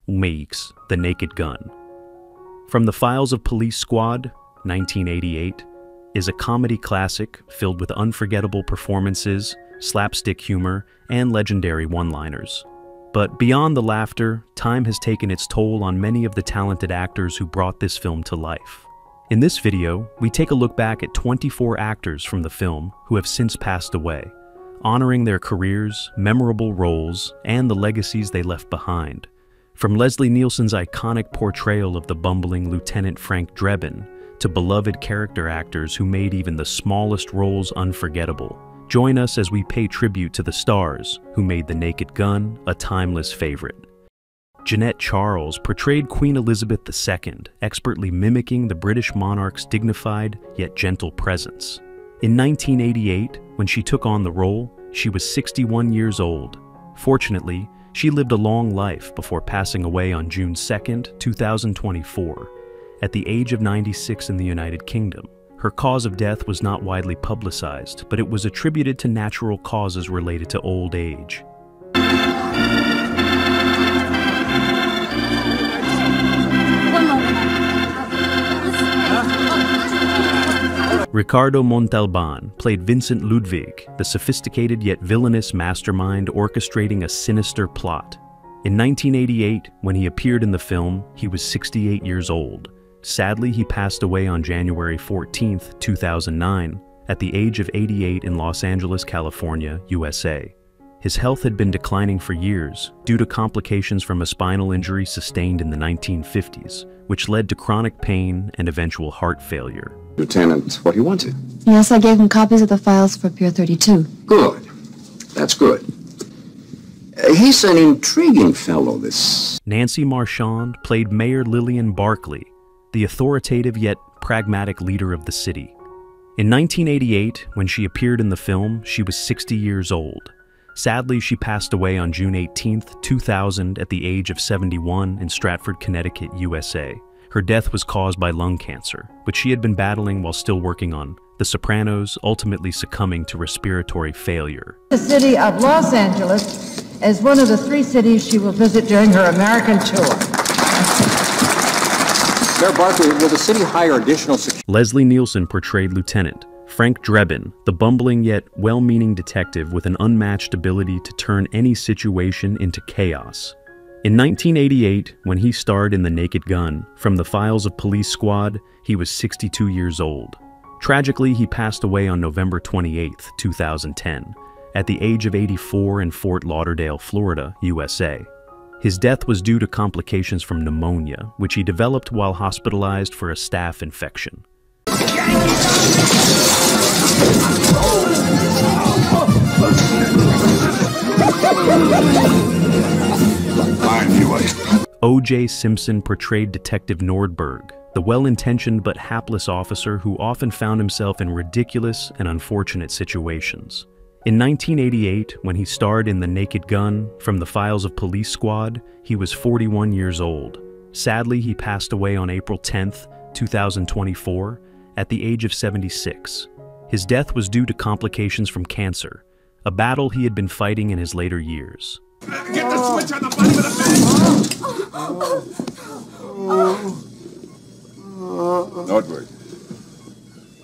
Weeks, The Naked Gun. From the Files of Police Squad, 1988, is a comedy classic filled with unforgettable performances, slapstick humor, and legendary one-liners. But beyond the laughter, time has taken its toll on many of the talented actors who brought this film to life. In this video, we take a look back at 24 actors from the film who have since passed away, honoring their careers, memorable roles, and the legacies they left behind. From Leslie Nielsen's iconic portrayal of the bumbling Lieutenant Frank Drebin to beloved character actors who made even the smallest roles unforgettable. Join us as we pay tribute to the stars who made The Naked Gun a timeless favorite. Jeanette Charles portrayed Queen Elizabeth II, expertly mimicking the British monarch's dignified yet gentle presence. In 1988, when she took on the role, she was 61 years old. Fortunately, she lived a long life before passing away on June 2, 2024, at the age of 96 in the United Kingdom. Her cause of death was not widely publicized, but it was attributed to natural causes related to old age. Ricardo Montalban played Vincent Ludwig, the sophisticated yet villainous mastermind orchestrating a sinister plot. In 1988, when he appeared in the film, he was 68 years old. Sadly, he passed away on January 14, 2009, at the age of 88 in Los Angeles, California, USA. His health had been declining for years due to complications from a spinal injury sustained in the 1950s, which led to chronic pain and eventual heart failure. Lieutenant, what do you wanted? Yes, I gave him copies of the files for Pier 32. Good. That's good. He's an intriguing fellow, this. Nancy Marchand played Mayor Lillian Barkley, the authoritative yet pragmatic leader of the city. In 1988, when she appeared in the film, she was 60 years old. Sadly, she passed away on June 18, 2000 at the age of 71 in Stratford, Connecticut, USA. Her death was caused by lung cancer, which she had been battling while still working on The Sopranos, ultimately succumbing to respiratory failure. The city of Los Angeles is one of the 3 cities she will visit during her American tour. Mayor Barkley, will the city hire additional security? Leslie Nielsen portrayed Lieutenant Frank Drebin, the bumbling yet well-meaning detective with an unmatched ability to turn any situation into chaos. In 1988, when he starred in The Naked Gun, from the Files of Police Squad, he was 62 years old. Tragically, he passed away on November 28, 2010, at the age of 84 in Fort Lauderdale, Florida, USA. His death was due to complications from pneumonia, which he developed while hospitalized for a staph infection. O.J. Simpson portrayed Detective Nordberg, the well-intentioned but hapless officer who often found himself in ridiculous and unfortunate situations. In 1988, when he starred in The Naked Gun, from the Files of Police Squad, he was 41 years old. Sadly, he passed away on April 10, 2024, at the age of 76. His death was due to complications from cancer, a battle he had been fighting in his later years. Get the switch on the bottom of the bed! Nordberg.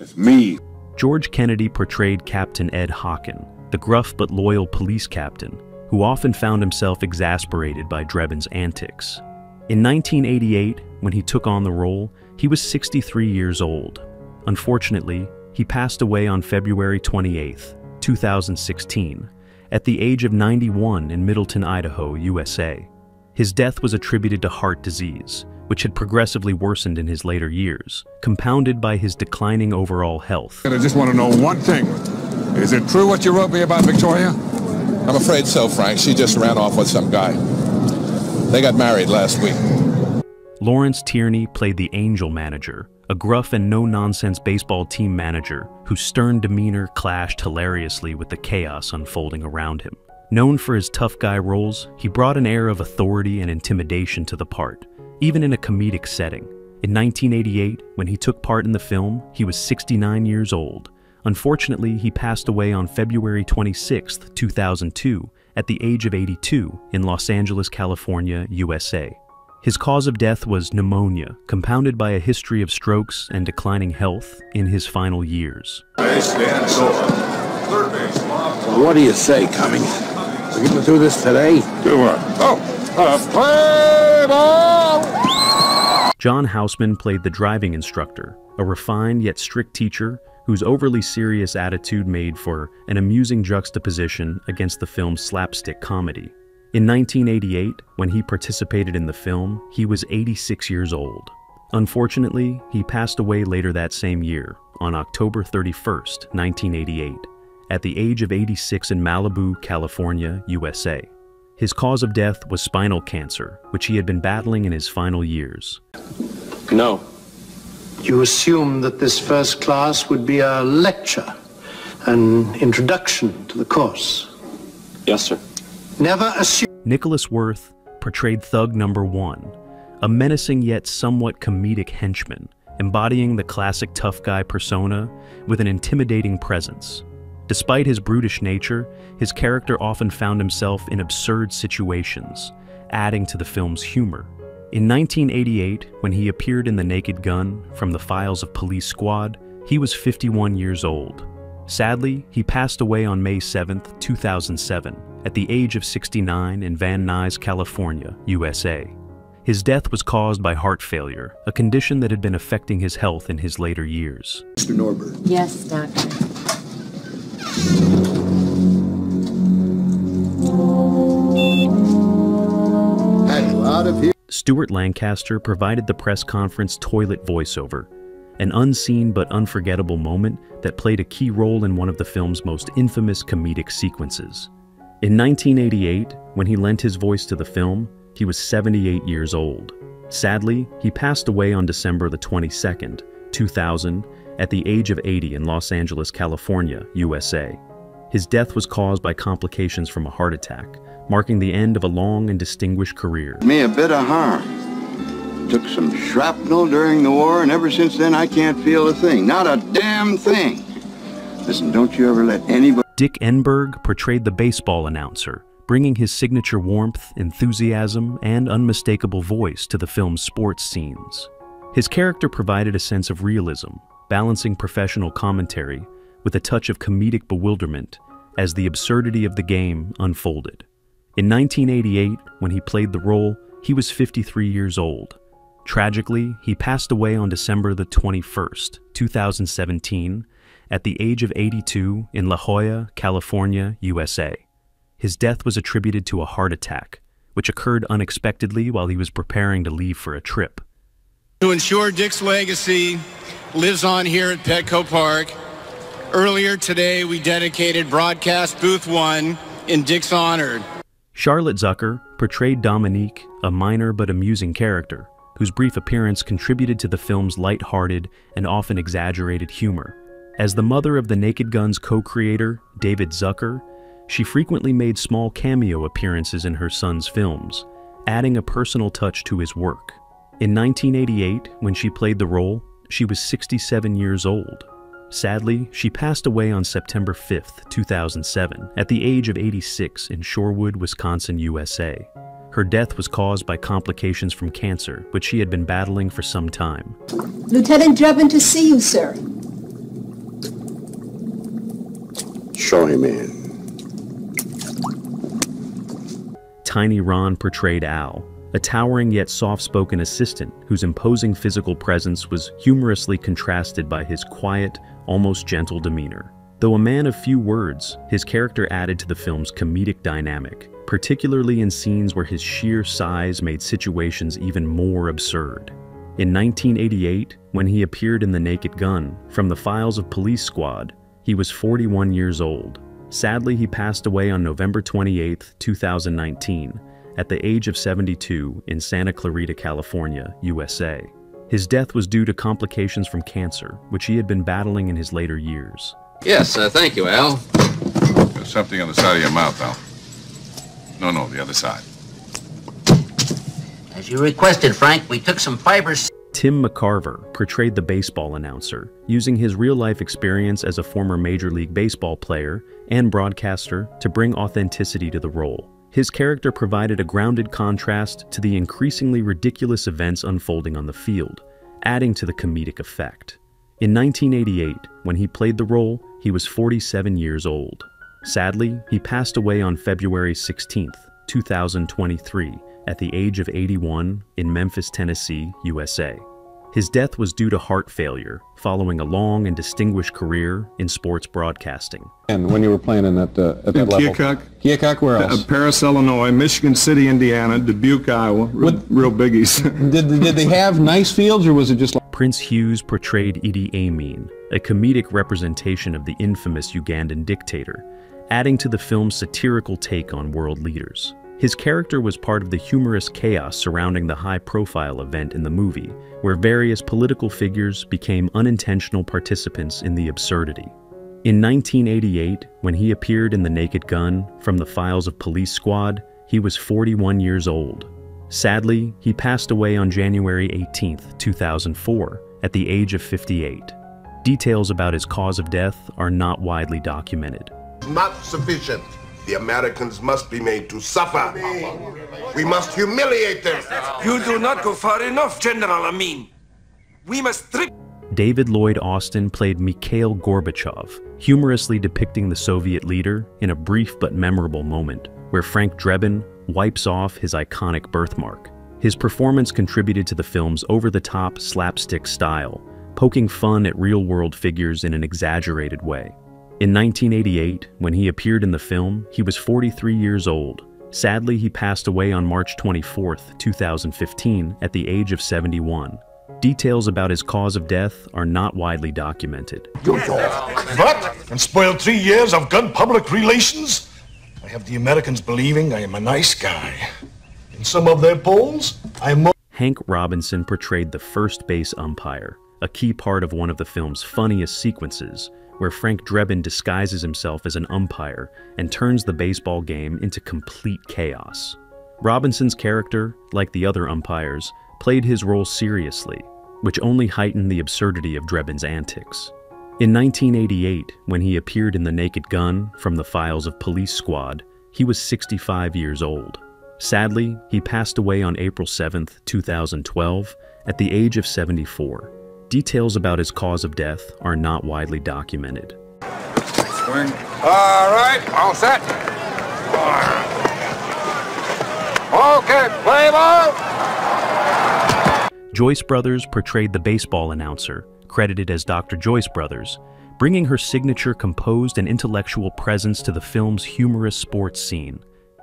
It's me. George Kennedy portrayed Captain Ed Hocken, the gruff but loyal police captain, who often found himself exasperated by Drebin's antics. In 1988, when he took on the role, he was 63 years old. Unfortunately, he passed away on February 28, 2016, at the age of 91 in Middleton, Idaho, USA. His death was attributed to heart disease, which had progressively worsened in his later years, compounded by his declining overall health. I just want to know one thing. Is it true what you wrote me about Victoria? I'm afraid so, Frank. She just ran off with some guy. They got married last week. Lawrence Tierney played the Angel Manager, a gruff and no-nonsense baseball team manager whose stern demeanor clashed hilariously with the chaos unfolding around him. Known for his tough guy roles, he brought an air of authority and intimidation to the part, even in a comedic setting. In 1988, when he took part in the film, he was 69 years old. Unfortunately, he passed away on February 26, 2002, at the age of 82 in Los Angeles, California, USA. His cause of death was pneumonia, compounded by a history of strokes and declining health in his final years. What do you say, Cummings? We're going to do this today? Do what? Play ball! John Houseman played the driving instructor, a refined yet strict teacher whose overly serious attitude made for an amusing juxtaposition against the film's slapstick comedy. In 1988, when he participated in the film, he was 86 years old. Unfortunately, he passed away later that same year, on October 31st, 1988, at the age of 86 in Malibu, California, USA. His cause of death was spinal cancer, which he had been battling in his final years. No. You assumed that this first class would be a lecture, an introduction to the course. Yes, sir. Never assume. Nicholas Worth portrayed Thug Number 1, a menacing yet somewhat comedic henchman, embodying the classic tough guy persona with an intimidating presence. Despite his brutish nature, his character often found himself in absurd situations, adding to the film's humor. In 1988, when he appeared in The Naked Gun from the Files of Police Squad, he was 51 years old. Sadly, he passed away on May 7, 2007, at the age of 69 in Van Nuys, California, USA. His death was caused by heart failure, a condition that had been affecting his health in his later years. Mr. Norbert. Yes, Doctor. Out of here. Stuart Lancaster provided the press conference toilet voiceover, an unseen but unforgettable moment that played a key role in one of the film's most infamous comedic sequences. In 1988, when he lent his voice to the film, he was 78 years old. Sadly, he passed away on December the 22nd, 2000, at the age of 80 in Los Angeles, California, USA. His death was caused by complications from a heart attack, marking the end of a long and distinguished career. Me a bit of harm. Took some shrapnel during the war, and ever since then I can't feel a thing. Not a damn thing. Listen, don't you ever let anybody... Dick Enberg portrayed the baseball announcer, bringing his signature warmth, enthusiasm, and unmistakable voice to the film's sports scenes. His character provided a sense of realism, balancing professional commentary with a touch of comedic bewilderment as the absurdity of the game unfolded. In 1988, when he played the role, he was 53 years old. Tragically, he passed away on December the 21st, 2017, at the age of 82 in La Jolla, California, USA. His death was attributed to a heart attack, which occurred unexpectedly while he was preparing to leave for a trip. To ensure Dick's legacy lives on here at Petco Park, earlier today we dedicated broadcast booth 1 in Dick's honor. Charlotte Zucker portrayed Dominique, a minor but amusing character, whose brief appearance contributed to the film's light-hearted and often exaggerated humor. As the mother of The Naked Gun's co-creator, David Zucker, she frequently made small cameo appearances in her son's films, adding a personal touch to his work. In 1988, when she played the role, she was 67 years old. Sadly, she passed away on September 5, 2007, at the age of 86 in Shorewood, Wisconsin, USA. Her death was caused by complications from cancer, which she had been battling for some time. Lieutenant Drebin to see you, sir. Show him in. Tiny Ron portrayed Al, a towering yet soft-spoken assistant whose imposing physical presence was humorously contrasted by his quiet, almost gentle demeanor. Though a man of few words, his character added to the film's comedic dynamic, particularly in scenes where his sheer size made situations even more absurd. In 1988, when he appeared in The Naked Gun from the Files of Police Squad, he was 41 years old. Sadly, he passed away on November 28, 2019, at the age of 72 in Santa Clarita, California, USA. His death was due to complications from cancer, which he had been battling in his later years. Yes, thank you, Al. There's something on the side of your mouth, Al. No, the other side. As you requested, Frank, we took some fibers. Tim McCarver portrayed the baseball announcer, using his real-life experience as a former Major League Baseball player and broadcaster to bring authenticity to the role. His character provided a grounded contrast to the increasingly ridiculous events unfolding on the field, adding to the comedic effect. In 1988, when he played the role, he was 47 years old. Sadly, he passed away on February 16, 2023, at the age of 81 in Memphis, Tennessee, USA. His death was due to heart failure, following a long and distinguished career in sports broadcasting. And when you were playing in that, at that level? Keokuk, where else? Paris, Illinois, Michigan City, Indiana, Dubuque, Iowa, real biggies. did they have nice fields, or was it just like... Prince Hughes portrayed Idi Amin, a comedic representation of the infamous Ugandan dictator, adding to the film's satirical take on world leaders. His character was part of the humorous chaos surrounding the high-profile event in the movie, where various political figures became unintentional participants in the absurdity. In 1988, when he appeared in The Naked Gun from the Files of Police Squad, he was 41 years old. Sadly, he passed away on January 18, 2004, at the age of 58. Details about his cause of death are not widely documented. Not sufficient. The Americans must be made to suffer. We must humiliate them. You do not go far enough, General Amin. We must strip. David Lloyd Austin played Mikhail Gorbachev, humorously depicting the Soviet leader in a brief but memorable moment, where Frank Drebin wipes off his iconic birthmark. His performance contributed to the film's over-the-top slapstick style, poking fun at real-world figures in an exaggerated way. In 1988, when he appeared in the film, he was 43 years old. Sadly, he passed away on March 24, 2015, at the age of 71. Details about his cause of death are not widely documented. What? And spoiled 3 years of good public relations? I have the Americans believing I am a nice guy. In some of their polls, I am more... Hank Robinson portrayed the first base umpire, a key part of one of the film's funniest sequences, where Frank Drebin disguises himself as an umpire and turns the baseball game into complete chaos. Robinson's character, like the other umpires, played his role seriously, which only heightened the absurdity of Drebin's antics. In 1988, when he appeared in The Naked Gun from the Files of Police Squad, he was 65 years old. Sadly, he passed away on April 7, 2012, at the age of 74. Details about his cause of death are not widely documented. Swing. All right, all set. Okay, play ball. Joyce Brothers portrayed the baseball announcer, credited as Dr. Joyce Brothers, bringing her signature composed and intellectual presence to the film's humorous sports scene.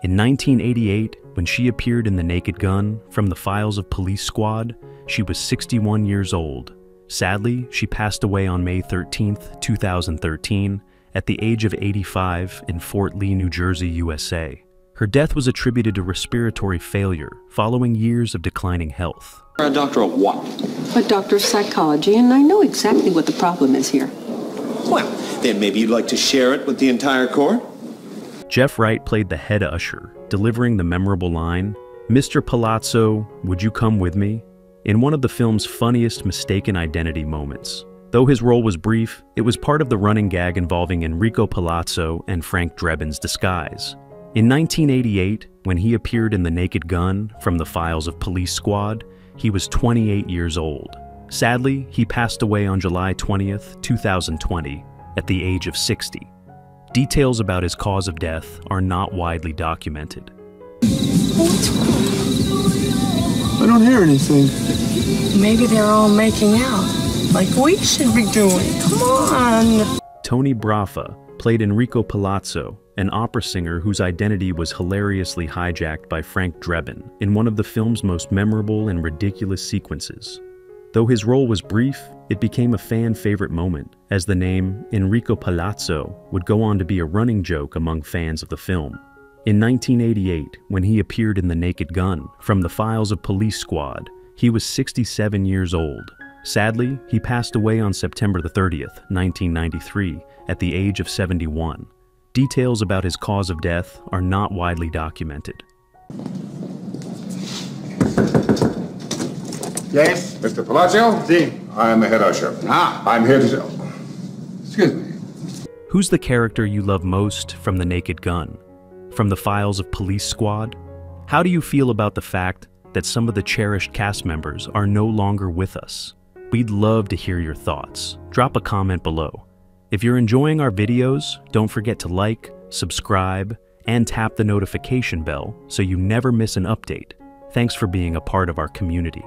In 1988, when she appeared in The Naked Gun from the Files of Police Squad, she was 61 years old. Sadly, she passed away on May 13, 2013, at the age of 85 in Fort Lee, New Jersey, USA. Her death was attributed to respiratory failure following years of declining health. You're a doctor of what? A doctor of psychology, and I know exactly what the problem is here. Well, then maybe you'd like to share it with the entire court? Jeff Wright played the head usher, delivering the memorable line, "Mr. Palazzo, would you come with me?" in one of the film's funniest mistaken identity moments. Though his role was brief, it was part of the running gag involving Enrico Palazzo and Frank Drebin's disguise. In 1988, when he appeared in The Naked Gun from the Files of Police Squad, he was 28 years old. Sadly, he passed away on July 20, 2020, at the age of 60. Details about his cause of death are not widely documented. I don't hear anything. Maybe they're all making out, like we should be doing. Come on! Tony Braffa played Enrico Palazzo, an opera singer whose identity was hilariously hijacked by Frank Drebin in one of the film's most memorable and ridiculous sequences. Though his role was brief, it became a fan-favorite moment, as the name Enrico Palazzo would go on to be a running joke among fans of the film. In 1988, when he appeared in The Naked Gun from the Files of Police Squad, he was 67 years old. Sadly, he passed away on September 30, 1993, at the age of 71. Details about his cause of death are not widely documented. Yes? Mr. Palacio? Si. I am the head usher. I'm here to... Excuse me. Who's the character you love most from The Naked Gun? From the files of Police Squad? How do you feel about the fact that some of the cherished cast members are no longer with us? We'd love to hear your thoughts. Drop a comment below. If you're enjoying our videos, don't forget to like, subscribe, and tap the notification bell so you never miss an update. Thanks for being a part of our community.